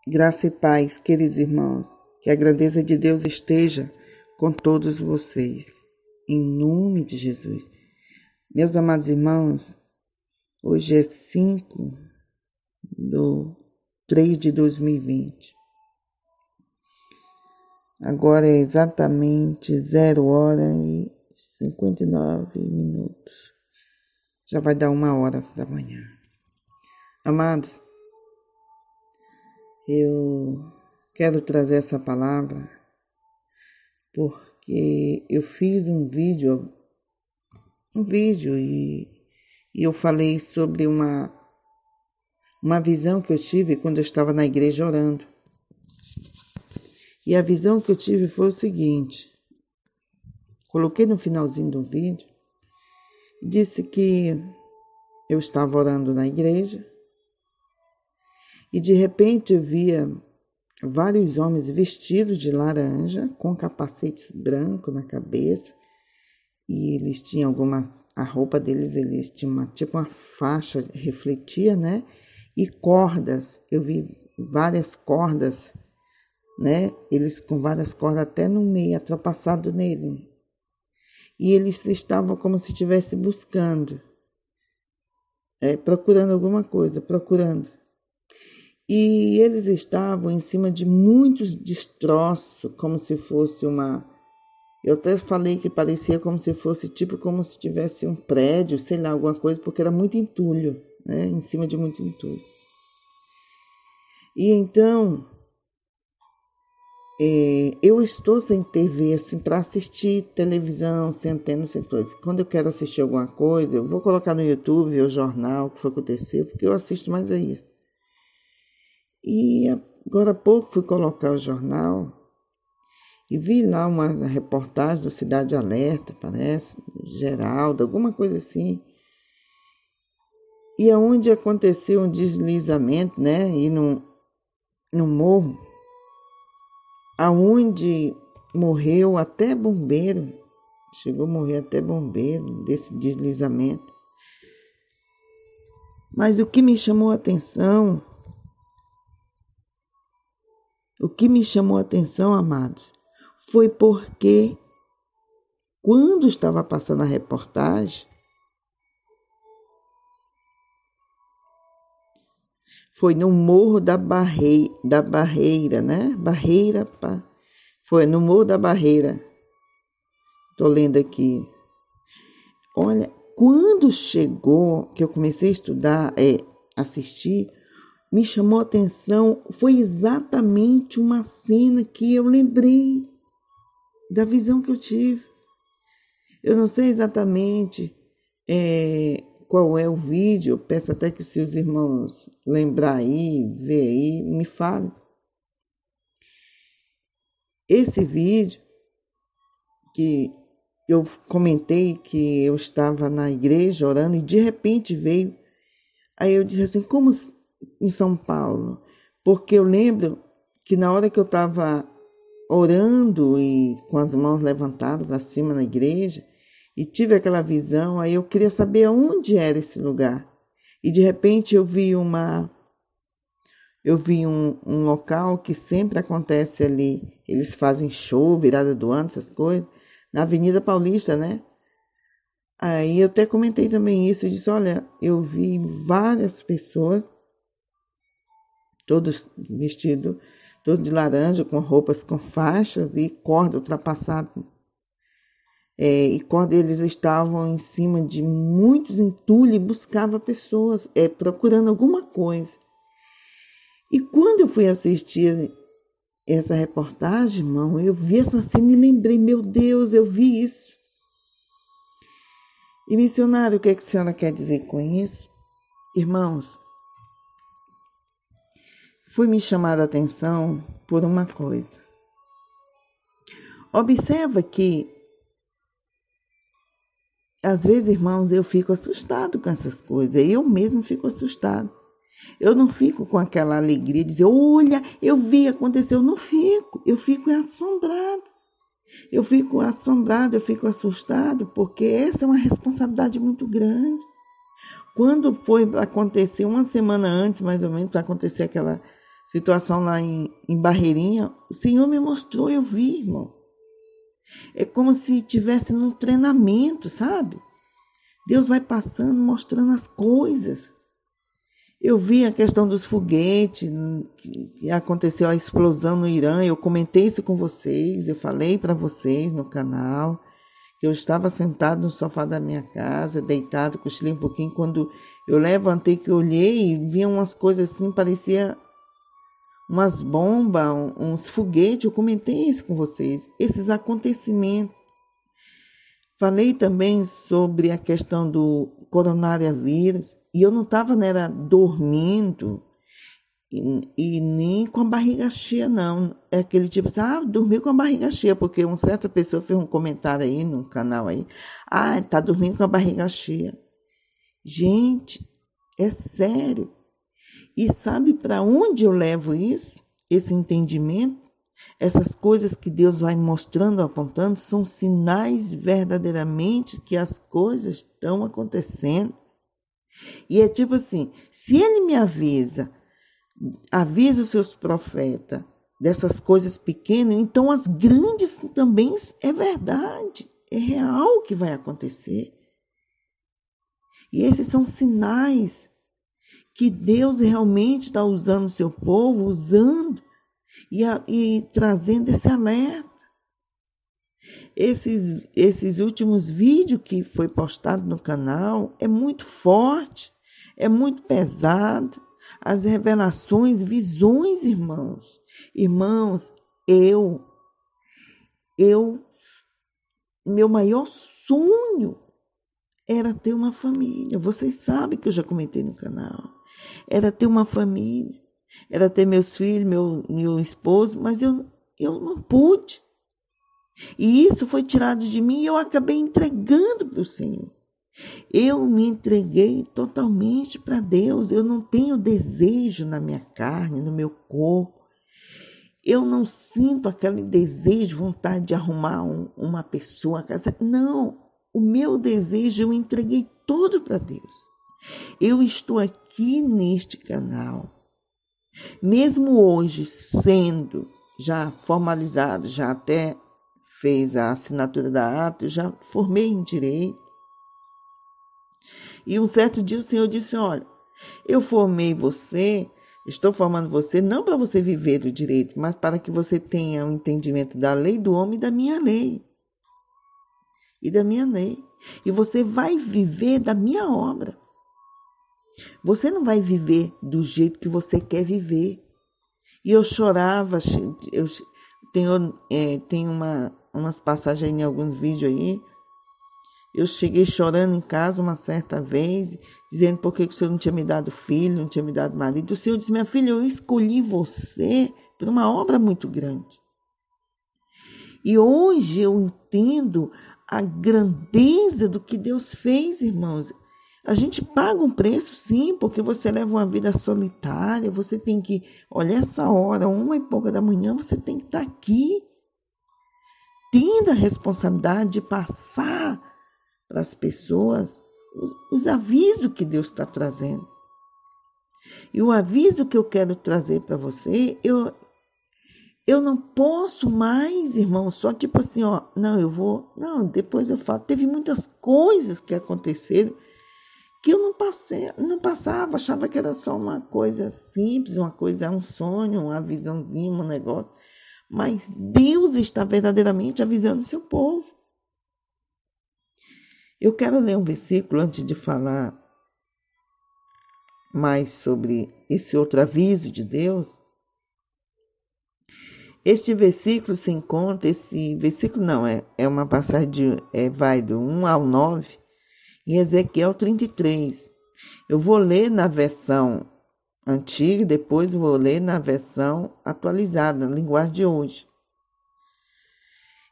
Graça e paz, queridos irmãos, que a grandeza de Deus esteja com todos vocês, em nome de Jesus. Meus amados irmãos, hoje é 5/3/2020. Agora é exatamente 0h59. Já vai dar 1h da manhã. Amados, eu quero trazer essa palavra porque eu fiz um vídeo e eu falei sobre uma visão que eu tive quando eu estava na igreja orando. E a visão que eu tive foi o seguinte: coloquei no finalzinho do vídeo, disse que eu estava orando na igreja e de repente eu via vários homens vestidos de laranja, com capacetes brancos na cabeça, e eles tinham a roupa deles, eles tinham tipo uma faixa, refletia, né? E cordas, eu vi várias cordas, né? Eles com várias cordas até no meio, ultrapassado nele. E eles estavam como se estivessem buscando, procurando alguma coisa, E eles estavam em cima de muitos destroços, como se fosse Eu até falei que parecia como se fosse como se tivesse um prédio, sei lá, alguma coisa, porque era muito entulho, né? Em cima de muito entulho. E então, eu estou sem TV, assim, para assistir televisão, sem antena, sem coisa. Quando eu quero assistir alguma coisa, eu vou colocar no YouTube, ver o jornal, o que foi que aconteceu, porque eu assisto mais a isso. E agora há pouco fui colocar o jornal e vi lá uma reportagem do Cidade Alerta, parece, Geraldo, alguma coisa assim. E aonde aconteceu um deslizamento, né? E no morro, aonde morreu até bombeiro, chegou a morrer até bombeiro desse deslizamento. Mas o que me chamou a atenção, amados, foi porque quando estava passando a reportagem, foi no Morro da Barreira, né? Foi no Morro da Barreira. Estou lendo aqui. Olha, quando chegou, que eu comecei a estudar, assistir, me chamou a atenção, foi exatamente uma cena que eu lembrei da visão que eu tive. Eu não sei exatamente qual é o vídeo, eu peço até que se os irmãos lembrar aí, ver aí, me falem. Esse vídeo que eu comentei que eu estava na igreja orando e de repente veio, aí eu disse assim, como em São Paulo? Porque eu lembro que na hora que eu estava orando e com as mãos levantadas para cima na igreja, e tive aquela visão, aí eu queria saber aonde era esse lugar. E de repente eu vi um local que sempre acontece ali, eles fazem show, virada do ano, essas coisas, na Avenida Paulista, né? Aí eu até comentei também isso, eu disse, olha, eu vi várias pessoas, todos vestidos, todos de laranja, com roupas com faixas e corda ultrapassada. E quando eles estavam em cima de muitos entulhos, buscava pessoas, procurando alguma coisa. E quando eu fui assistir essa reportagem, irmão, eu vi essa cena e lembrei, meu Deus, eu vi isso. E missionário, o que a senhora quer dizer com isso? Irmãos, foi me chamar a atenção por uma coisa. Observa que às vezes, irmãos, eu fico assustado com essas coisas. Eu mesmo fico assustado. Eu não fico com aquela alegria de dizer, olha, eu vi, aconteceu. Eu não fico. Eu fico assombrado. Eu fico assustado, porque essa é uma responsabilidade muito grande. Quando foi acontecer, uma semana antes, mais ou menos, para acontecer aquela situação lá em Barreirinha, o Senhor me mostrou, eu vi, irmão. É como se estivesse num treinamento, sabe? Deus vai passando, mostrando as coisas. Eu vi a questão dos foguetes, que aconteceu a explosão no Irã, eu comentei isso com vocês, eu falei para vocês no canal, que eu estava sentado no sofá da minha casa, deitado, cochilei um pouquinho, quando eu levantei, que eu olhei, vi umas coisas assim, parecia umas bombas, uns foguetes, eu comentei isso com vocês, esses acontecimentos. Falei também sobre a questão do coronavírus, e eu não estava dormindo e nem com a barriga cheia, não. É aquele tipo assim, dormiu com a barriga cheia, porque uma certa pessoa fez um comentário aí no canal aí, tá dormindo com a barriga cheia. Gente, é sério. E sabe para onde eu levo isso? Esse entendimento? Essas coisas que Deus vai mostrando, apontando, são sinais verdadeiramente que as coisas estão acontecendo. E é tipo assim, se ele me avisa os seus profetas dessas coisas pequenas, então as grandes também é verdade, é real que vai acontecer. E esses são sinais que Deus realmente está usando o seu povo, usando e trazendo esse alerta. Esses últimos vídeos que foi postado no canal é muito forte, é muito pesado. As revelações, visões, irmãos. Irmãos, meu maior sonho era ter uma família. Vocês sabem que eu já comentei no canal. Era ter uma família, era ter meus filhos, meu esposo, mas eu não pude. E isso foi tirado de mim e eu acabei entregando para o Senhor. Eu me entreguei totalmente para Deus. Eu não tenho desejo na minha carne, no meu corpo. Eu não sinto aquele desejo, vontade de arrumar uma pessoa a casa. Não, o meu desejo eu entreguei todo para Deus. Eu estou aqui neste canal. Mesmo hoje, sendo já formalizado, já até fez a assinatura da ata, eu já formei em direito. E um certo dia o Senhor disse, olha, eu formei você, estou formando você não para você viver o direito, mas para que você tenha um entendimento da lei do homem e da minha lei. E da minha lei. E você vai viver da minha obra. Você não vai viver do jeito que você quer viver. E eu chorava, eu tenho umas passagens em alguns vídeos aí. Eu cheguei chorando em casa uma certa vez, dizendo por que o Senhor não tinha me dado filho, não tinha me dado marido. O Senhor disse, minha filha, eu escolhi você para uma obra muito grande. E hoje eu entendo a grandeza do que Deus fez, irmãos. A gente paga um preço, sim, porque você leva uma vida solitária, você tem que, olha essa hora, 1h pouca da manhã, você tem que estar aqui, tendo a responsabilidade de passar para as pessoas os avisos que Deus está trazendo. E o aviso que eu quero trazer para você, eu não posso mais, irmão, só tipo assim, depois eu falo. Teve muitas coisas que aconteceram que eu não passava, achava que era só uma coisa simples, um sonho, uma visãozinha, um negócio. Mas Deus está verdadeiramente avisando o seu povo. Eu quero ler um versículo antes de falar mais sobre esse outro aviso de Deus. Este versículo se encontra, é uma passagem vai do 1 ao 9, em Ezequiel 33. Eu vou ler na versão antiga, depois vou ler na versão atualizada, na linguagem de hoje.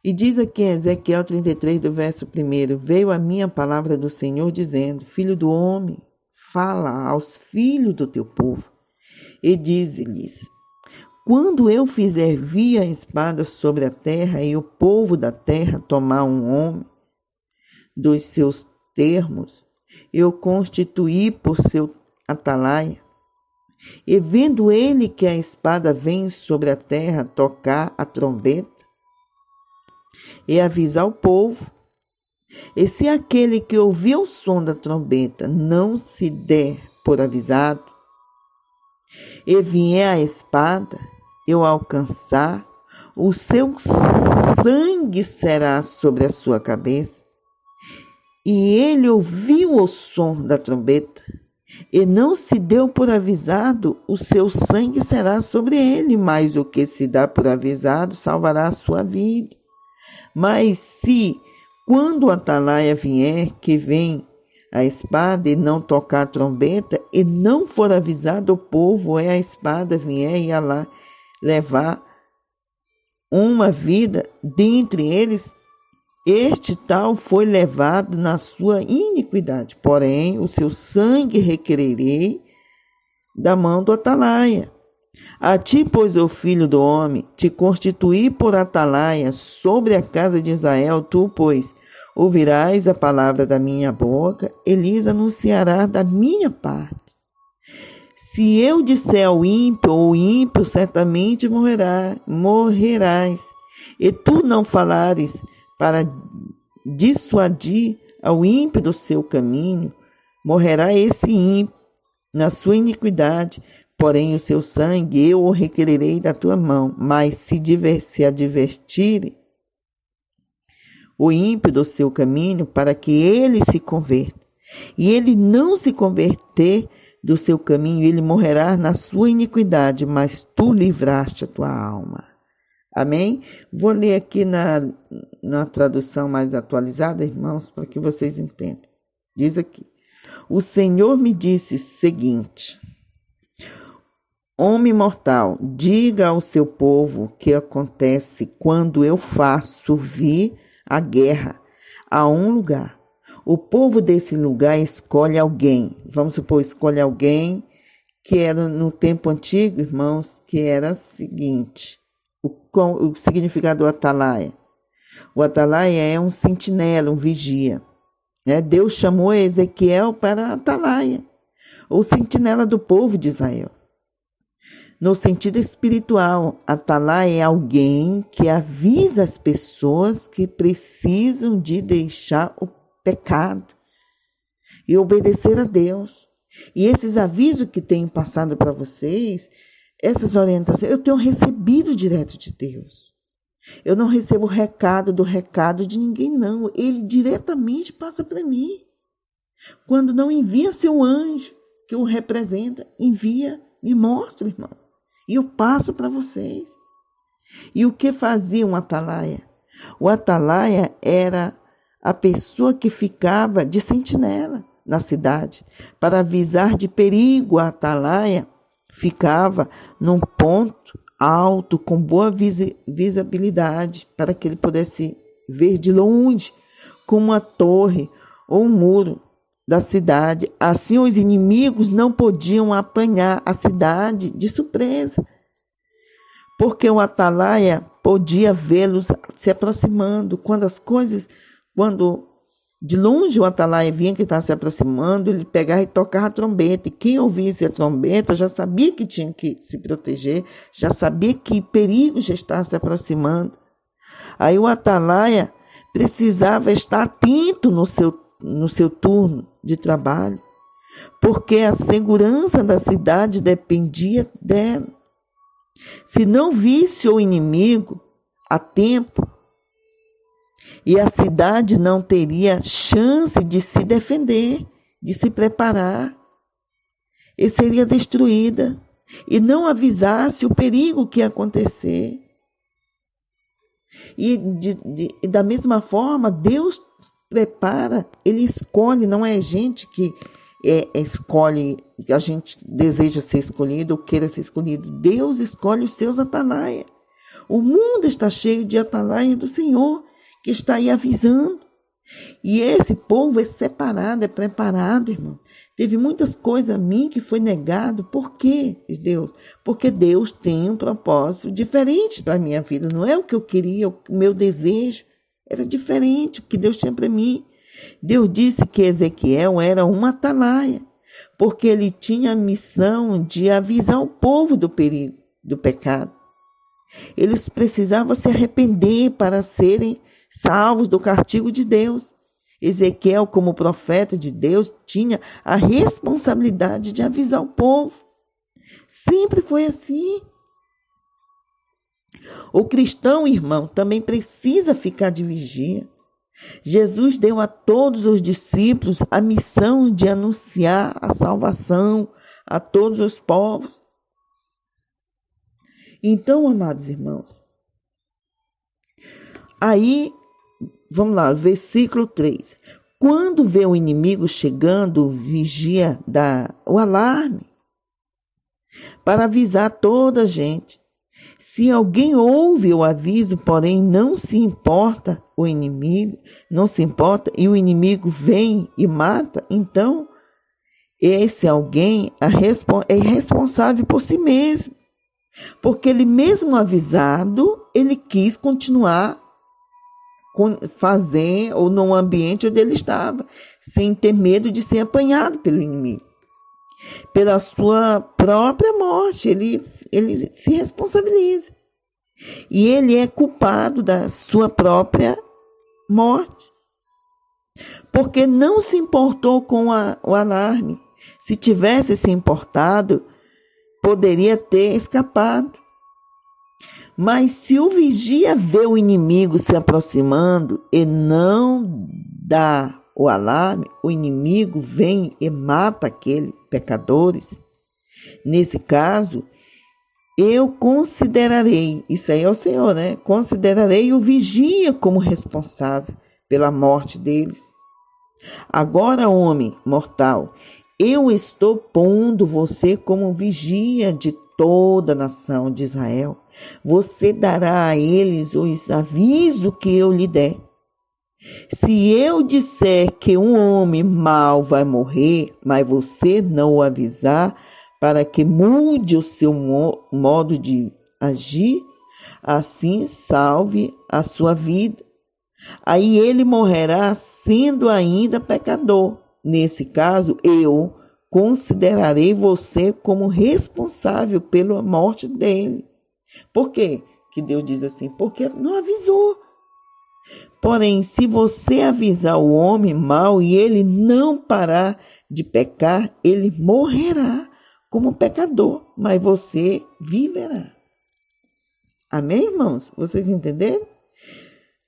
E diz aqui em Ezequiel 33, do verso 1, veio a minha palavra do Senhor dizendo, filho do homem, fala aos filhos do teu povo, e dize-lhes, quando eu fizer vir a espada sobre a terra, e o povo da terra tomar um homem dos seus termos, eu constituí por seu atalaia, E vendo ele que a espada vem sobre a terra, tocar a trombeta e avisar o povo. E se aquele que ouviu o som da trombeta não se der por avisado, e vier a espada, e o alcançar, o seu sangue será sobre a sua cabeça. E ele ouviu o som da trombeta, e não se deu por avisado, o seu sangue será sobre ele, mas o que se dá por avisado salvará a sua vida. Mas se, quando o atalaia vier, que vem a espada, e não tocar a trombeta, e não for avisado o povo, a espada vier e lá levar uma vida dentre eles, este tal foi levado na sua iniquidade. Porém, o seu sangue requererei da mão do atalaia. A ti, pois, ó filho do homem, te constituí por atalaia sobre a casa de Israel. Tu, pois, ouvirás a palavra da minha boca, e lhes anunciará da minha parte. Se eu disser ao ímpio, ou ímpio certamente morrerás, e tu não falares para dissuadir ao ímpio do seu caminho, morrerá esse ímpio na sua iniquidade, porém o seu sangue eu o requererei da tua mão. Mas se advertir o ímpio do seu caminho, para que ele se converta, e ele não se converter do seu caminho, ele morrerá na sua iniquidade, mas tu livraste a tua alma. Amém? Vou ler aqui na tradução mais atualizada, irmãos, para que vocês entendam. Diz aqui: o Senhor me disse o seguinte: homem mortal, diga ao seu povo o que acontece quando eu faço vir a guerra a um lugar. O povo desse lugar escolhe alguém. Vamos supor, escolhe alguém que era no tempo antigo, irmãos, que era o seguinte: o significado do atalaia. O atalaia é um sentinela, um vigia. Deus chamou Ezequiel para atalaia, ou sentinela do povo de Israel. No sentido espiritual, atalaia é alguém que avisa as pessoas que precisam de deixar o pecado e obedecer a Deus. E esses avisos que tenho passado para vocês, essas orientações, eu tenho recebido direto de Deus. Eu não recebo recado de ninguém, não. Ele diretamente passa para mim. Quando não envia seu anjo, que o representa, envia, me mostra, irmão. E eu passo para vocês. E o que fazia um atalaia? O atalaia era a pessoa que ficava de sentinela na cidade. Para avisar de perigo, a atalaia ficava num ponto alto, com boa visibilidade, para que ele pudesse ver de longe, como uma torre ou um muro da cidade. Assim os inimigos não podiam apanhar a cidade de surpresa, porque o atalaia podia vê-los se aproximando. Quando de longe o atalaia via que estava se aproximando, ele pegava e tocava a trombeta. E quem ouvisse a trombeta já sabia que tinha que se proteger, já sabia que perigo já estava se aproximando. Aí o atalaia precisava estar atento no seu turno de trabalho, porque a segurança da cidade dependia dela. Se não visse o inimigo a tempo, e a cidade não teria chance de se defender, de se preparar, e seria destruída, e não avisasse o perigo que ia acontecer. E da mesma forma, Deus prepara, Ele escolhe, não é a gente que escolhe, a gente deseja ser escolhido ou queira ser escolhido. Deus escolhe os seus atalaia. O mundo está cheio de atalaia do Senhor, que está aí avisando. E esse povo é separado, é preparado, irmão. Teve muitas coisas a mim que foi negado. Por quê, Deus? Porque Deus tem um propósito diferente para a minha vida. Não é o que eu queria, o meu desejo. Era diferente o que Deus tinha para mim. Deus disse que Ezequiel era um atalaia. porque ele tinha a missão de avisar o povo do perigo, do pecado. Eles precisavam se arrepender para serem salvos do castigo de Deus. Ezequiel, como profeta de Deus, tinha a responsabilidade de avisar o povo. Sempre foi assim. O cristão, irmão, também precisa ficar de vigia. Jesus deu a todos os discípulos a missão de anunciar a salvação a todos os povos. Então, amados irmãos, aí, vamos lá, versículo 3. Quando vê o inimigo chegando, vigia, dá o alarme para avisar toda a gente. Se alguém ouve o aviso, porém não se importa o inimigo, não se importa e o inimigo vem e mata, então esse alguém é responsável por si mesmo. Porque ele mesmo avisado, ele quis continuar fazer ou no ambiente onde ele estava, sem ter medo de ser apanhado pelo inimigo. Pela sua própria morte, ele se responsabiliza. E ele é culpado da sua própria morte. Porque não se importou com o alarme. Se tivesse se importado, poderia ter escapado. Mas se o vigia vê o inimigo se aproximando e não dá o alarme, o inimigo vem e mata aqueles pecadores. Nesse caso, eu considerarei, isso aí é o Senhor, né? Considerarei o vigia como responsável pela morte deles. Agora, homem mortal, eu estou pondo você como vigia de toda a nação de Israel. Você dará a eles os avisos que eu lhe der. Se eu disser que um homem mau vai morrer, mas você não o avisar para que mude o seu modo de agir, assim salve a sua vida. Aí ele morrerá sendo ainda pecador. Nesse caso, eu considerarei você como responsável pela morte dele. Por quê que Deus diz assim? Porque não avisou. Porém, se você avisar o homem mau e ele não parar de pecar, ele morrerá como pecador, mas você viverá. Amém, irmãos? Vocês entenderam?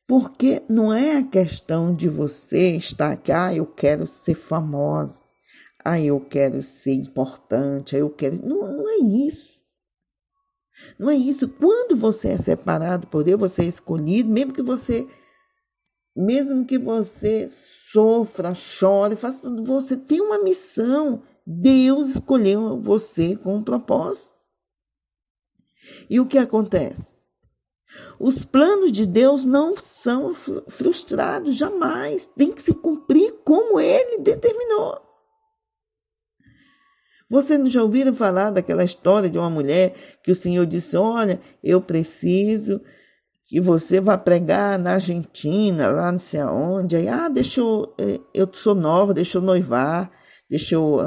Porque não é a questão de você estar aqui, eu quero ser famosa, eu quero ser importante, eu quero... Não é isso. Não é isso. Quando você é separado por Deus, você é escolhido, mesmo que você sofra, chore, faça tudo, você tem uma missão. Deus escolheu você com um propósito. E o que acontece? Os planos de Deus não são frustrados jamais. Tem que se cumprir como Ele determinou. Vocês já ouviram falar daquela história de uma mulher que o Senhor disse, olha, eu preciso que você vá pregar na Argentina, lá não sei aonde. Aí, eu sou nova, deixa eu noivar, deixa eu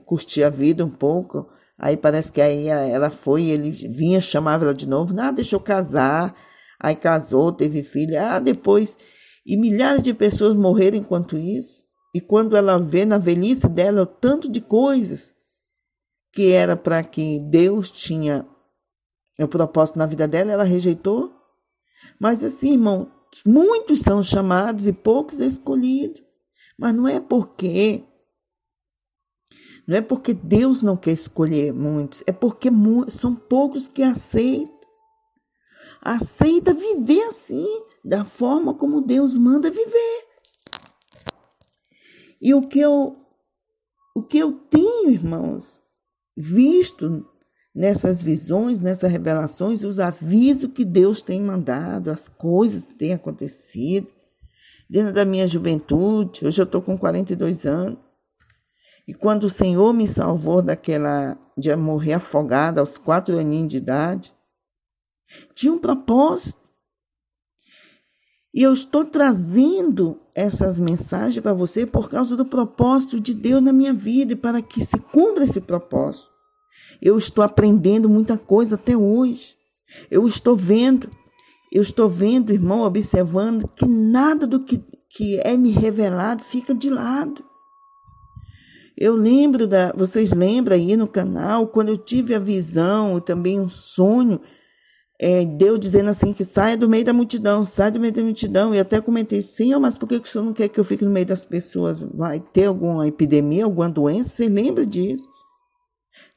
curtir a vida um pouco. Aí parece que aí ela foi, ele vinha, chamava ela de novo, deixa eu casar. Aí casou, teve filho, depois... E milhares de pessoas morreram enquanto isso. E quando ela vê na velhice dela o tanto de coisas que era para que Deus tinha o propósito na vida dela, ela rejeitou. Mas assim, irmão, muitos são chamados e poucos escolhidos. Mas não é porque Deus não quer escolher muitos, é porque são poucos que aceitam. Aceita viver assim, da forma como Deus manda viver. E o que eu tenho, irmãos, visto nessas visões, nessas revelações, os avisos que Deus tem mandado, as coisas que têm acontecido. Dentro da minha juventude, hoje eu estou com 42 anos, e quando o Senhor me salvou de morrer afogada aos 4 aninhos de idade, tinha um propósito. E eu estou trazendo essas mensagens para você por causa do propósito de Deus na minha vida e para que se cumpra esse propósito. Eu estou aprendendo muita coisa até hoje. Eu estou vendo, irmão, observando que nada do que é me revelado fica de lado. Eu lembro, vocês lembram aí no canal, quando eu tive a visão e também um sonho, Deus dizendo assim que saia do meio da multidão, sai do meio da multidão. E até comentei, Senhor, mas por que o Senhor não quer que eu fique no meio das pessoas? Vai ter alguma epidemia, alguma doença? Você lembra disso?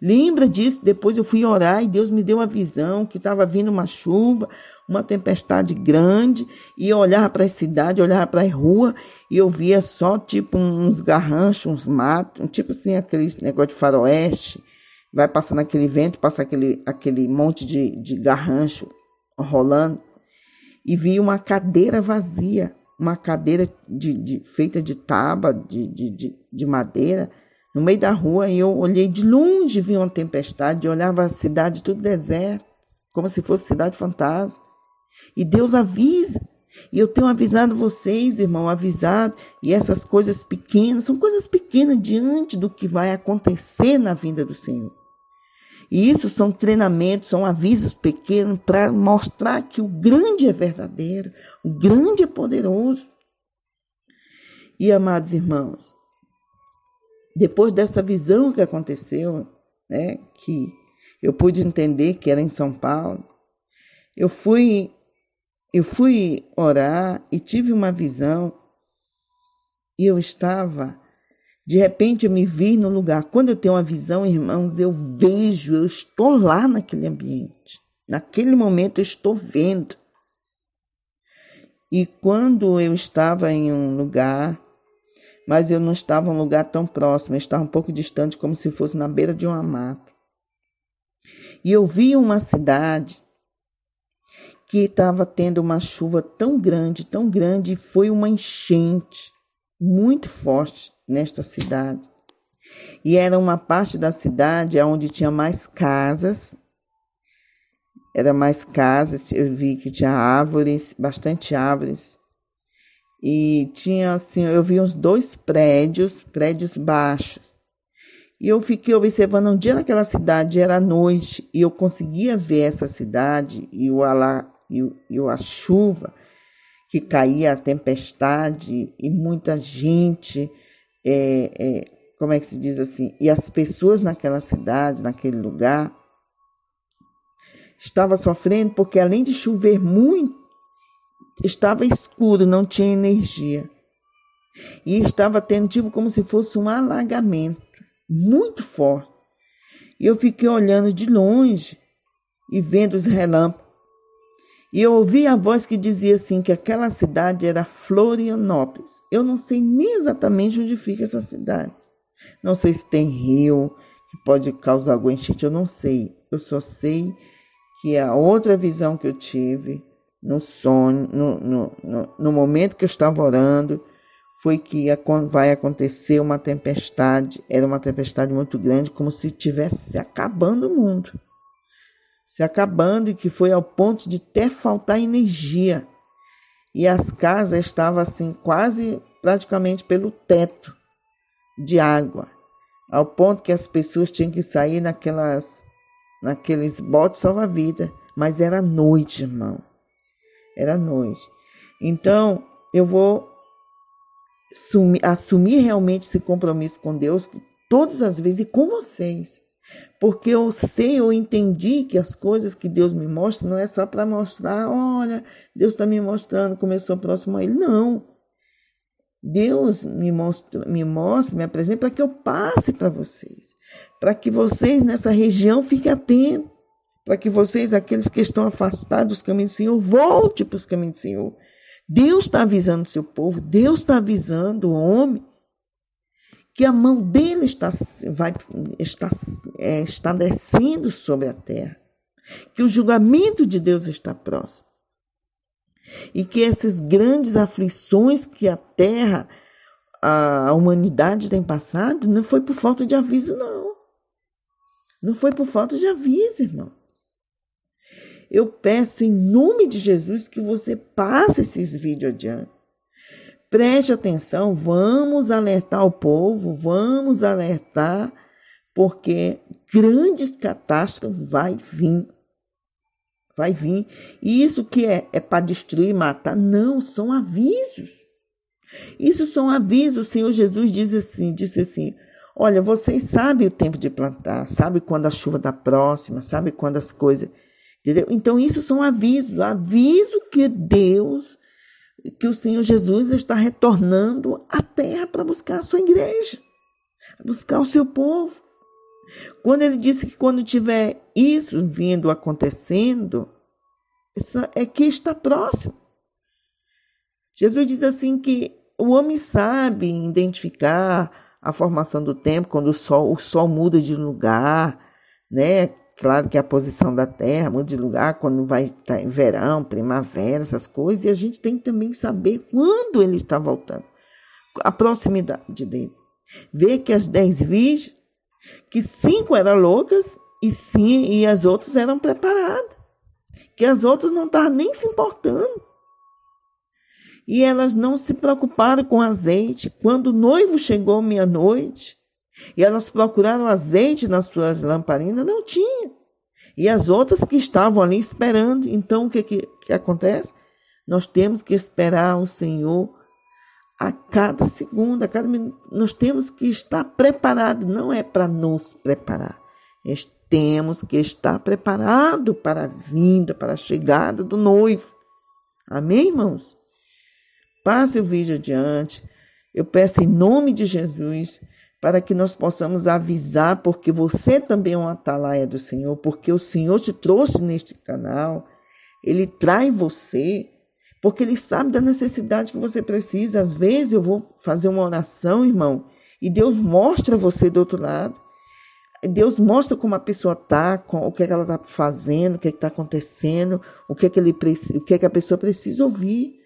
Lembra disso? Depois eu fui orar e Deus me deu a visão que estava vindo uma chuva, uma tempestade grande, e eu olhava para a cidade, olhava para a rua, e eu via só tipo uns garranchos, uns matos, tipo assim, aquele negócio de faroeste, vai passando aquele vento, passa aquele monte de garrancho rolando, e vi uma cadeira vazia, uma cadeira feita de tábua, de madeira, no meio da rua. E eu olhei de longe, vi uma tempestade, olhava a cidade tudo deserto, como se fosse cidade fantasma. E Deus avisa, e eu tenho avisado vocês, irmão, avisado, e essas coisas pequenas, são coisas pequenas diante do que vai acontecer na vinda do Senhor. E isso são treinamentos, são avisos pequenos para mostrar que o grande é verdadeiro, o grande é poderoso. E, amados irmãos, depois dessa visão que aconteceu, né, que eu pude entender que era em São Paulo, eu fui orar e tive uma visão, e eu estava, de repente eu me vi no lugar. Quando eu tenho uma visão, irmãos, eu estou lá naquele ambiente. Naquele momento eu estou vendo. E quando eu estava em um lugar, mas eu não estava em um lugar tão próximo, eu estava um pouco distante, como se fosse na beira de uma mata. E eu vi uma cidade que estava tendo uma chuva tão grande, e foi uma enchente muito forte nesta cidade. E era uma parte da cidade onde tinha mais casas. Eu vi que tinha árvores, bastante árvores. E tinha assim, eu vi uns 2 prédios baixos. E eu fiquei observando, um dia naquela cidade, era noite, e eu conseguia ver essa cidade e a chuva que caía, a tempestade, e muita gente, como é que se diz assim? E as pessoas naquela cidade, naquele lugar, estavam sofrendo porque além de chover muito, estava escuro, não tinha energia. E estava tendo tipo como se fosse um alagamento muito forte. E eu fiquei olhando de longe e vendo os relâmpagos. E eu ouvi a voz que dizia assim, que aquela cidade era Florianópolis. Eu não sei nem exatamente onde fica essa cidade. Não sei se tem rio que pode causar alguma enchente, eu não sei. Eu só sei que a outra visão que eu tive no sonho, no momento que eu estava orando, foi que vai acontecer uma tempestade. Era uma tempestade muito grande, como se estivesse se acabando o mundo. Se acabando, e que foi ao ponto de até faltar energia. E as casas estavam assim, quase praticamente pelo teto de água. Ao ponto que as pessoas tinham que sair naqueles botes salva-vida. Mas era noite, irmão. Era noite. Então, eu vou assumir realmente esse compromisso com Deus todas as vezes e com vocês. Porque eu entendi que as coisas que Deus me mostra não é só para mostrar, olha, Deus está me mostrando como eu sou próximo a Ele. Não. Deus me mostra, me apresenta para que eu passe para vocês. Para que vocês nessa região fiquem atentos. Para que vocês, aqueles que estão afastados dos caminhos do Senhor, voltem para os caminhos do Senhor. Deus está avisando o seu povo, Deus está avisando o homem que a mão dele está descendo sobre a terra, que o julgamento de Deus está próximo, e que essas grandes aflições que a terra, a humanidade tem passado, não foi por falta de aviso, não. Não foi por falta de aviso, irmão. Eu peço em nome de Jesus que você passe esses vídeos adiante. Preste atenção, vamos alertar o povo, vamos alertar, porque grandes catástrofes vai vir. E isso que é para destruir, matar? Não, são avisos. Isso são avisos. O Senhor Jesus disse assim, olha, vocês sabem o tempo de plantar, sabem quando a chuva está próxima, sabem quando as coisas... Entendeu? Então, isso são avisos. Aviso que o Senhor Jesus está retornando à terra para buscar a sua igreja, buscar o seu povo. Quando ele disse que quando tiver isso vindo acontecendo, isso é que está próximo. Jesus diz assim que o homem sabe identificar a formação do tempo, quando o sol muda de lugar, né? Claro que a posição da terra muda de lugar, quando vai estar em verão, primavera, essas coisas, e a gente tem que também saber quando ele está voltando, a proximidade dele. Ver que as 10 virgens, que 5 eram loucas e as outras eram preparadas, que as outras não estavam nem se importando. E elas não se preocuparam com azeite. Quando o noivo chegou meia-noite, e elas procuraram azeite nas suas lamparinas, não tinha. E as outras que estavam ali esperando. Então, o que acontece? Nós temos que esperar o Senhor a cada segundo, a cada minuto. Nós temos que estar preparados. Não é para nos preparar. Nós temos que estar preparados para a vinda, para a chegada do noivo. Amém, irmãos? Passe o vídeo adiante. Eu peço em nome de Jesus para que nós possamos avisar, porque você também é uma atalaia do Senhor, porque o Senhor te trouxe neste canal, Ele traz você, porque Ele sabe da necessidade que você precisa. Às vezes eu vou fazer uma oração, irmão, e Deus mostra você do outro lado. Deus mostra como a pessoa está, o que ela está fazendo, o que está acontecendo, o que a pessoa precisa ouvir.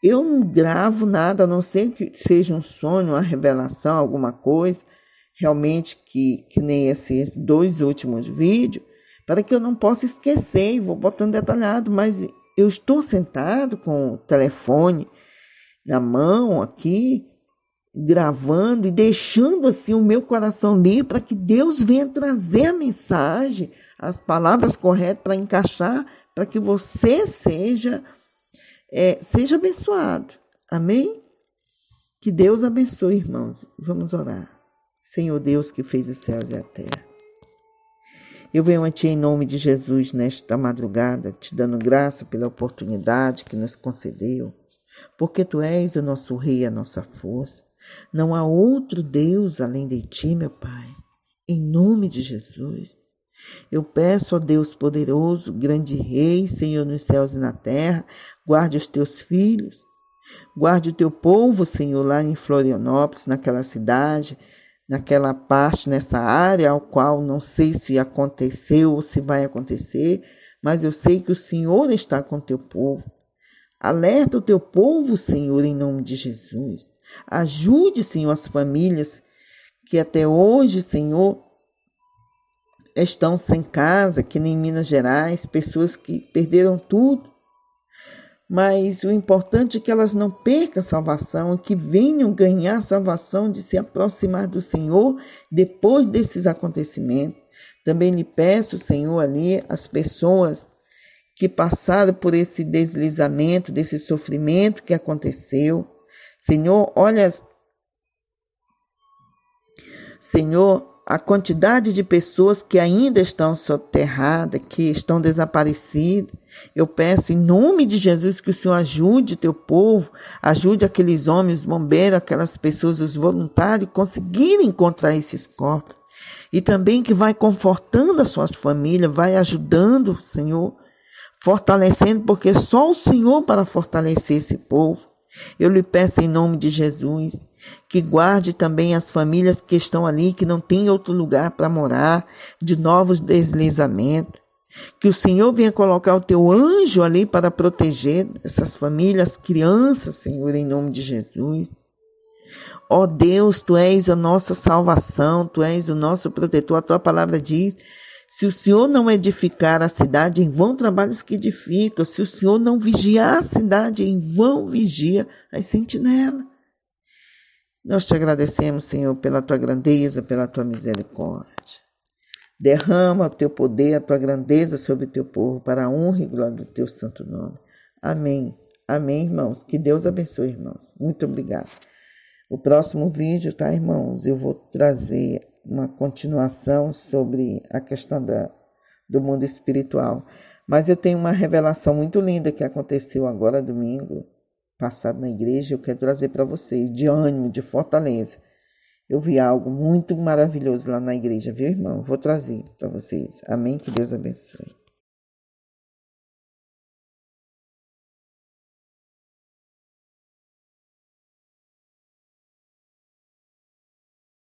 Eu não gravo nada, a não ser que seja um sonho, uma revelação, alguma coisa, realmente que nem esses 2 últimos vídeos, para que eu não possa esquecer e vou botando detalhado, mas eu estou sentado com o telefone na mão aqui, gravando e deixando assim o meu coração livre para que Deus venha trazer a mensagem, as palavras corretas para encaixar, para que você seja abençoado. Amém? Que Deus abençoe, irmãos. Vamos orar. Senhor Deus que fez os céus e a terra. Eu venho a Ti em nome de Jesus nesta madrugada, te dando graça pela oportunidade que nos concedeu, porque Tu és o nosso Rei, a nossa força. Não há outro Deus além de Ti, meu Pai. Em nome de Jesus. Eu peço, ó Deus poderoso, grande Rei, Senhor nos céus e na terra, guarde os Teus filhos, guarde o Teu povo, Senhor, lá em Florianópolis, naquela cidade, naquela parte, nessa área, ao qual não sei se aconteceu ou se vai acontecer, mas eu sei que o Senhor está com o Teu povo. Alerta o Teu povo, Senhor, em nome de Jesus. Ajude, Senhor, as famílias que até hoje, Senhor, estão sem casa, que nem em Minas Gerais, pessoas que perderam tudo. Mas o importante é que elas não percam a salvação, que venham ganhar a salvação de se aproximar do Senhor depois desses acontecimentos. Também lhe peço, Senhor, ali as pessoas que passaram por esse deslizamento, desse sofrimento que aconteceu. Senhor, olha, Senhor, a quantidade de pessoas que ainda estão soterradas, que estão desaparecidas. Eu peço em nome de Jesus que o Senhor ajude o Teu povo, ajude aqueles homens, bombeiros, aquelas pessoas, os voluntários, conseguirem encontrar esses corpos. E também que vai confortando a sua família, vai ajudando, Senhor, fortalecendo, porque só o Senhor para fortalecer esse povo. Eu lhe peço em nome de Jesus, que guarde também as famílias que estão ali, que não tem outro lugar para morar, de novos deslizamentos. Que o Senhor venha colocar o Teu anjo ali para proteger essas famílias, crianças, Senhor, em nome de Jesus. Ó Deus, Tu és a nossa salvação, Tu és o nosso protetor. A Tua palavra diz, Se o Senhor não edificar a cidade, em vão trabalhos que edificam. Se o Senhor não vigiar a cidade, em vão vigia as sentinelas. Nós te agradecemos, Senhor, pela tua grandeza, pela tua misericórdia. Derrama o teu poder, a tua grandeza sobre o teu povo, para a honra e glória do teu santo nome. Amém. Amém, irmãos. Que Deus abençoe, irmãos. Muito obrigado. O próximo vídeo, tá, irmãos? Eu vou trazer uma continuação sobre a questão do mundo espiritual. Mas eu tenho uma revelação muito linda que aconteceu agora, domingo passado na igreja. Eu quero trazer para vocês, de ânimo, de fortaleza. Eu vi algo muito maravilhoso lá na igreja, viu, irmão? Vou trazer para vocês. Amém? Que Deus abençoe.